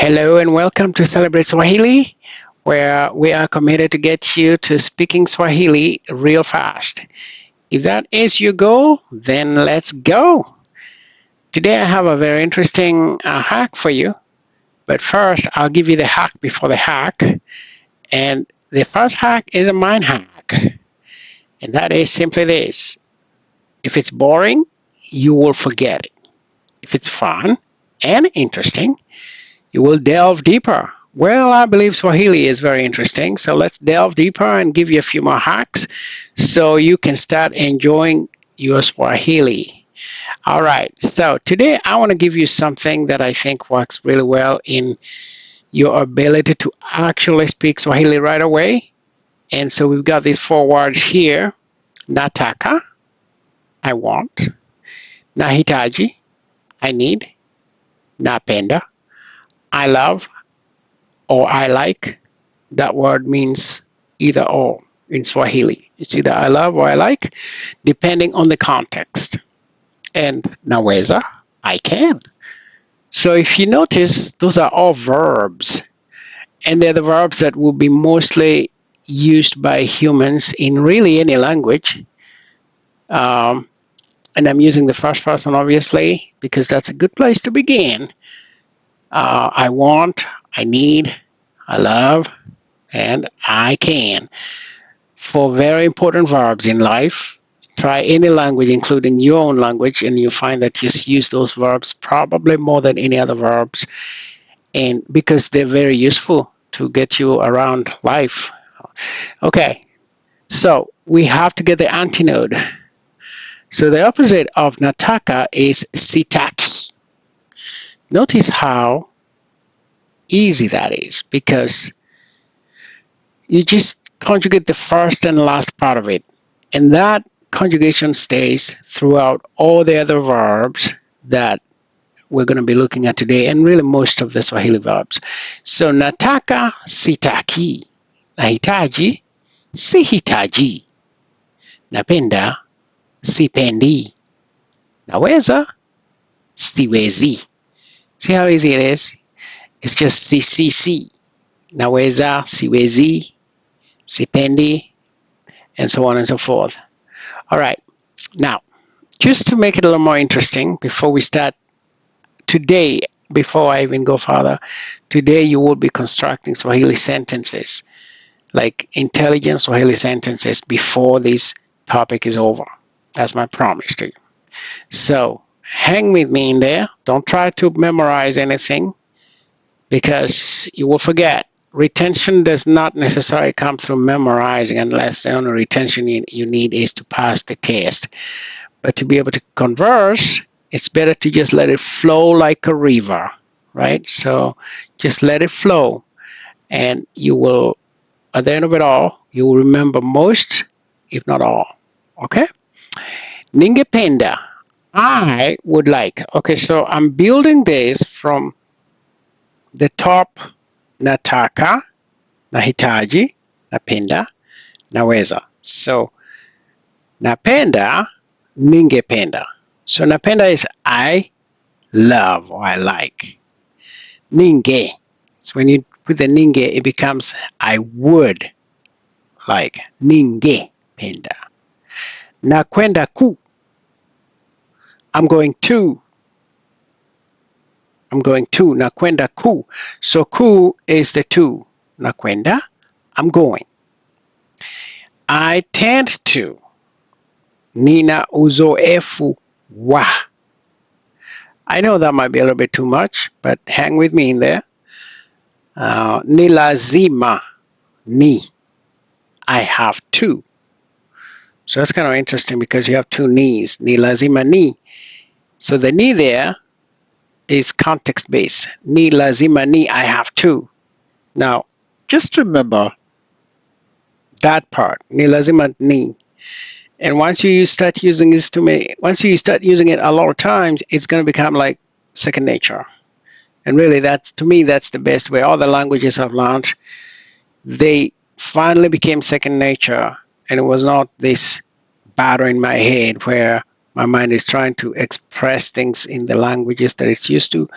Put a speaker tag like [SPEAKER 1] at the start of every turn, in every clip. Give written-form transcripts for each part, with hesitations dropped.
[SPEAKER 1] Hello and welcome to Celebrate Swahili, where we are committed to get you to speaking Swahili real fast. If that is your goal, then let's go. Today I have a very interesting hack for you, but first I'll give you the hack before the hack. And the first hack is a mind hack, and that is simply this: if it's boring, you will forget it. If it's fun and interesting, you will delve deeper. Well, I believe Swahili is very interesting, so let's delve deeper and give you a few more hacks so you can start enjoying your Swahili. All right, so today I want to give you something that I think works really well in your ability to actually speak Swahili right away. And so we've got these four words here: nataka, I want; nahitaji, I need; napenda, I love, or I like. That word means either or in Swahili. It's either I love or I like, depending on the context. And naweza, I can. So if you notice, those are all verbs. And they're the verbs that will be mostly used by humans in really any language. Um, and I'm using the first person, obviously, because that's a good place to begin. I want, I need, I love, and I can. For very important verbs in life, try any language, including your own language, and you find that you use those verbs probably more than any other verbs, and because they're very useful to get you around life. Okay, so we have to get the antinode. So the opposite of nataka is sitaki. Notice how easy that is because you just conjugate the first and last part of it. And that conjugation stays throughout all the other verbs that we're going to be looking at today, and really most of the Swahili verbs. So nataka sitaki, nahitaji sihitaji, napenda sipendi, naweza siwezi. See how easy it is? It's just si, naweza siwezi, sipendi, and so on and so forth. All right, now, just to make it a little more interesting, before we start today, before I even go further, today you will be constructing Swahili sentences, like intelligent Swahili sentences before this topic is over. That's my promise to you. So hang with me in there. Don't try to memorize anything because you will forget. Retention does not necessarily come through memorizing unless the only retention you need is to pass the test. But to be able to converse, it's better to just let it flow like a river, right? So just let it flow, and you will, at the end of it all, you will remember most, if not all. Okay? Ningependa, I would like. Okay, so I'm building this from the top: nataka, nahitaji, napenda, naweza. So napenda, ningependa. So napenda is I love or I like. Ninge. So when you put the ninge, it becomes I would like. Ninge penda. Nakwenda ku. I'm going to. I'm going to. Nakwenda ku. So ku is the to. Nakwenda, I'm going. I tend to. Nina uzoefu wa. I know that might be a little bit too much, but hang with me in there. Ni lazima, ni. I have to. So that's kind of interesting because you have two knees. Ni lazima ni. So the ni there is context based. Ni lazima ni, I have to. Now, just remember that part. Ni lazima ni. And once you start using this once you start using it a lot of times, it's going to become like second nature. And really, that's, to me, that's the best way. All the languages I've learned, they finally became second nature, and it was not this batter in my head where my mind is trying to express things in the languages that it's used to.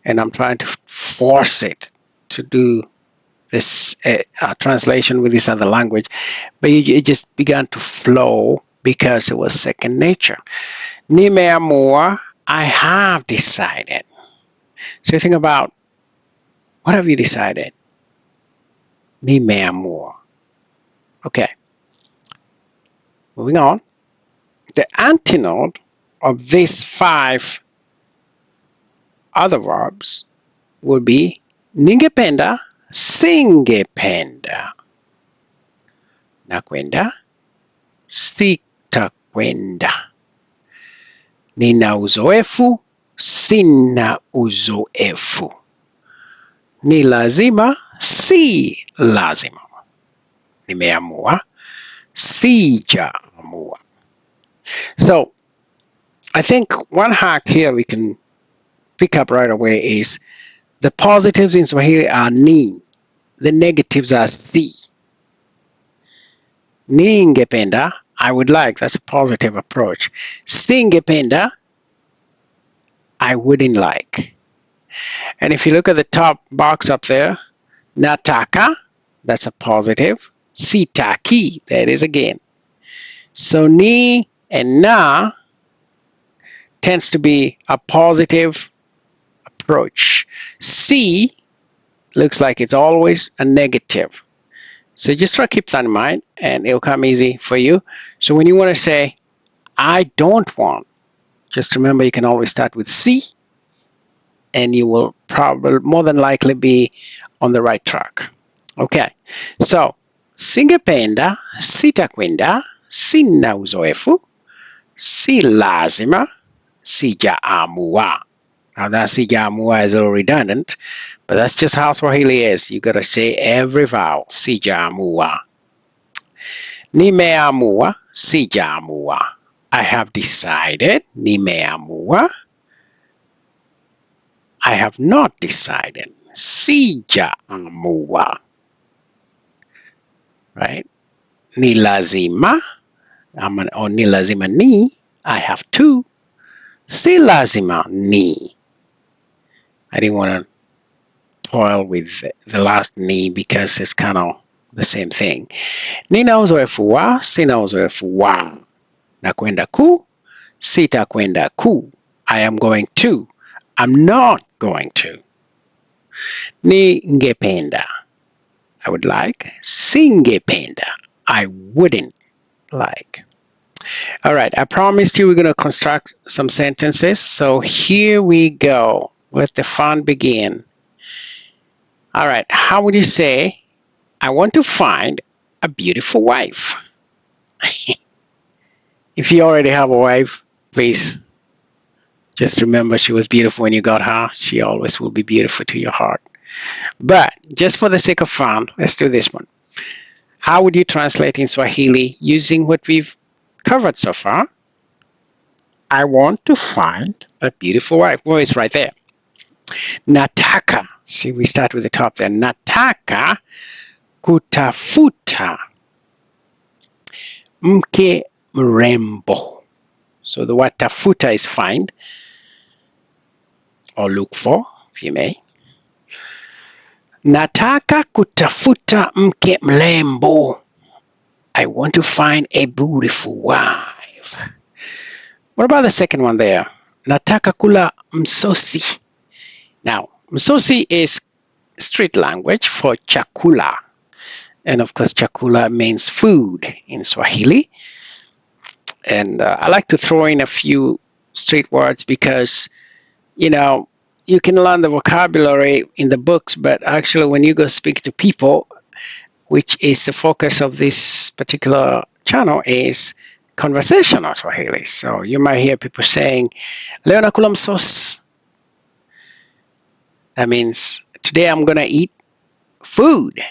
[SPEAKER 1] and I'm trying to force it to do this translation with this other language, but it just began to flow because it was second nature. Nimeamua, I have decided. So you think about, what have you decided? Nimeamua. Okay, moving on. The antinote of these five other verbs would be ningependa, singependa, nakwenda, sitakwenda, nina uzoefu, sina uzoefu, ni lazima, si lazima, nimeamua, sijaamua. So I think one hack here we can pick up right away is the positives in Swahili are ni, the negatives are si. Ningependa, I would like, that's a positive approach. Singependa, I wouldn't like. And if you look at the top box up there, nataka, that's a positive. Sitaki, there it is again. So ni and na tends to be a positive approach. Si looks like it's always a negative. So just try to keep that in mind and it'll come easy for you. So when you want to say, I don't want, just remember you can always start with si and you will probably more than likely be on the right track. Okay, so singependa, sitakwenda, sina uzoefu, si lazima, sijaamua. Now that sijaamua is a little redundant, but that's just how Swahili is. You gotta say every vowel, sijaamua. Nimeamua, sijaamua. I have decided, nimeamua. I have not decided, sijaamua. Right? Ni lazima, or ni lazima ni, I have to. Si lazima ni. I didn't want to toil with the last ni because it's kind of the same thing. Nina uzoefu wa, sina uzoefu wa. Nakwenda ku, sitakwenda ku. I am going to. I'm not going to. Ningependa, I would like. Singependa, I wouldn't like. All right, I promised you we're going to construct some sentences. So here we go. Let the fun begin. All right, how would you say, I want to find a beautiful wife? If you already have a wife, please just remember she was beautiful when you got her. She always will be beautiful to your heart. But just for the sake of fun, let's do this one. How would you translate in Swahili using what we've covered so far? I want to find a beautiful wife. Well, it's right there. Nataka. See, we start with the top there. Nataka kutafuta mke mrembo. So the word tafuta is find or look for, if you may. Nataka kutafuta mke mrembo. I want to find a beautiful wife. What about the second one there? Nataka kula msosi. Now, msosi is street language for chakula. And of course, chakula means food in Swahili. And I like to throw in a few street words because, you know, you can learn the vocabulary in the books, but actually when you go speak to people, which is the focus of this particular channel, is conversational Swahili. So you might hear people saying, leo nakula msosi. That means today I'm going to eat food.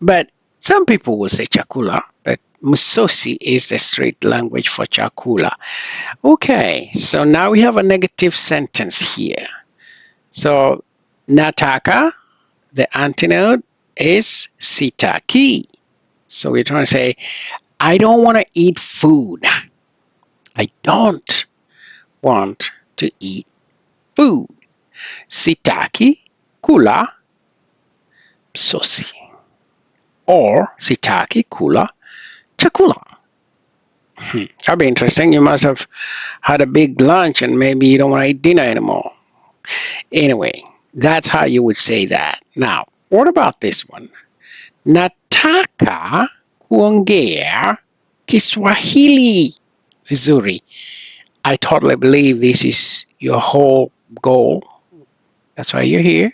[SPEAKER 1] But some people will say chakula, but msosi is the street language for chakula. Okay, so now we have a negative sentence here. So nataka, the antonym is sitaki. So we're trying to say, I don't want to eat food. I don't want to eat food. Sitaki kula sosi. Or sitaki kula chakula. That'd be interesting. You must have had a big lunch and maybe you don't want to eat dinner anymore. Anyway, that's how you would say that. Now, what about this one? Nataka kuongea Kiswahili vizuri. I totally believe this is your whole goal. That's why you're here.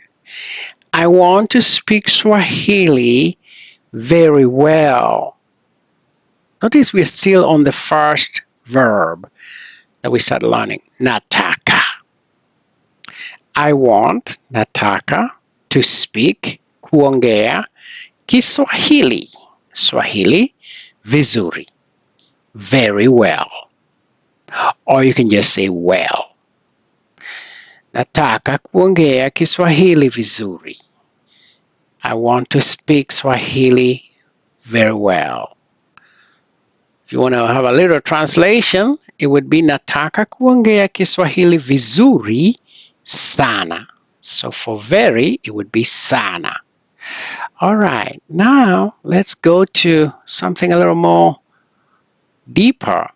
[SPEAKER 1] I want to speak Swahili very well. Notice we're still on the first verb that we started learning. Nataka. I want, nataka, to speak, kuongea, Kiswahili. Swahili, vizuri. Very well. Or you can just say well. Nataka kuongea Kiswahili vizuri. I want to speak Swahili very well. If you want to have a little translation, it would be nataka kuongea Kiswahili vizuri sana. So for very, it would be sana. All right, now let's go to something a little more deeper.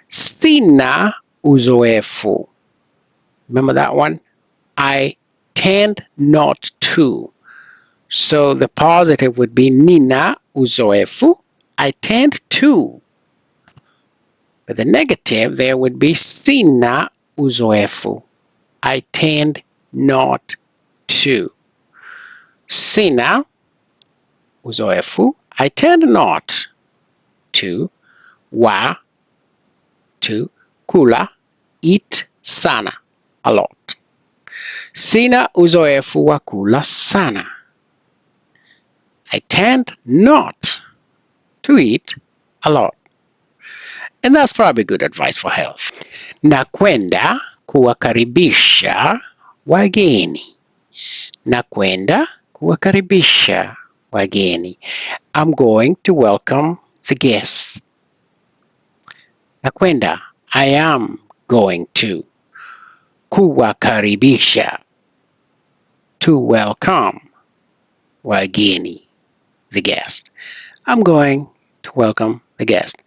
[SPEAKER 1] Sina uzoefu. Remember that one? I tend not to. So the positive would be nina uzoefu. I tend to. But the negative there would be sina uzoefu. I tend not to. Sina uzoefu. I tend not to. Wa to kula, eat sana, a lot. Sina uzoefu wa kula sana. I tend not to eat a lot. And that's probably good advice for health. Nakwenda kuwakaribisha wageni. Nakwenda kuwakaribisha wageni. I'm going to welcome the guests. Nakwenda, I am going to. Kuwakaribisha, to welcome wageni, the guest. I'm going to welcome the guest.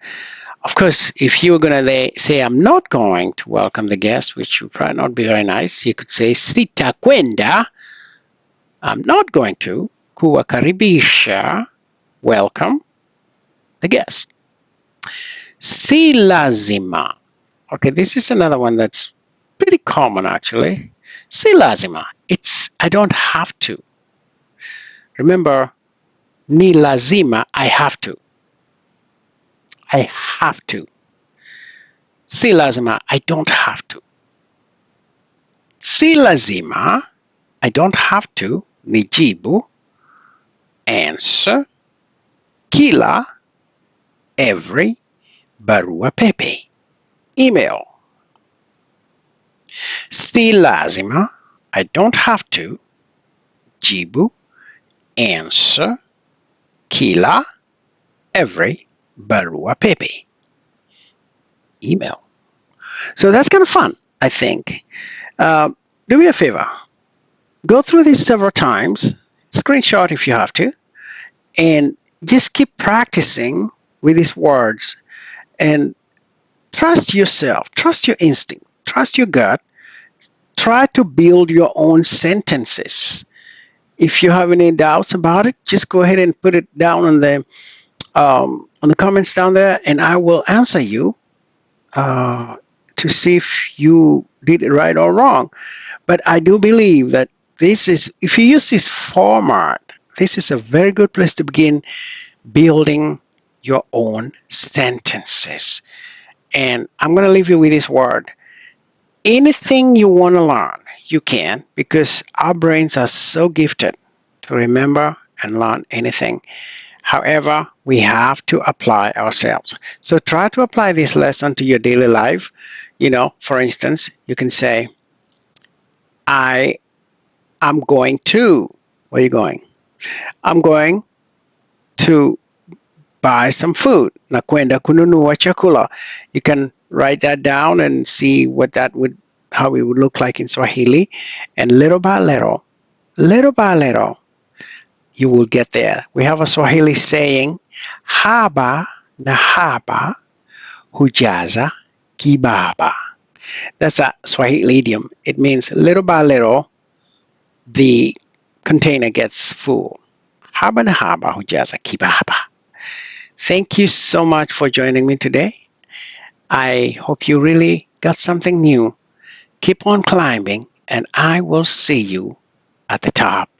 [SPEAKER 1] Of course, if you were going to say I'm not going to welcome the guest, which would probably not be very nice, you could say sitakwenda, I'm not going to kuwakaribisha, welcome the guest. Si lazima. Okay, this is another one that's pretty common actually. Si lazima. It's I don't have to. Remember, ni lazima, I have to. I have to. Si lazima, I don't have to. Si lazima, I don't have to, nijibu, answer, kila, every, barua pepe, email. Si lazima, I don't have to, jibu, answer, kila, every, barua pepe, email. So that's kind of fun, I think. Do me a favor. Go through this several times, screenshot if you have to, and just keep practicing with these words and trust yourself, trust your instinct, trust your gut. Try to build your own sentences. If you have any doubts about it, just go ahead and put it down on the comments down there, and I will answer you to see if you did it right or wrong. But I do believe that this is, if you use this format, this is a very good place to begin building your own sentences. And I'm going to leave you with this word. Anything you want to learn, you can, because our brains are so gifted to remember and learn anything. However, we have to apply ourselves. So try to apply this lesson to your daily life. You know, for instance, you can say, I am going to, where are you going? I'm going to buy some food. Nakwenda kununua chakula. You can write that down and see what that would how it would look like in Swahili. And little by little, you will get there. We have a Swahili saying, haba na haba hujaza kibaba. That's a Swahili idiom. It means little by little, the container gets full. Haba na haba hujaza kibaba. Thank you so much for joining me today. I hope you really got something new. Keep on climbing, and I will see you at the top.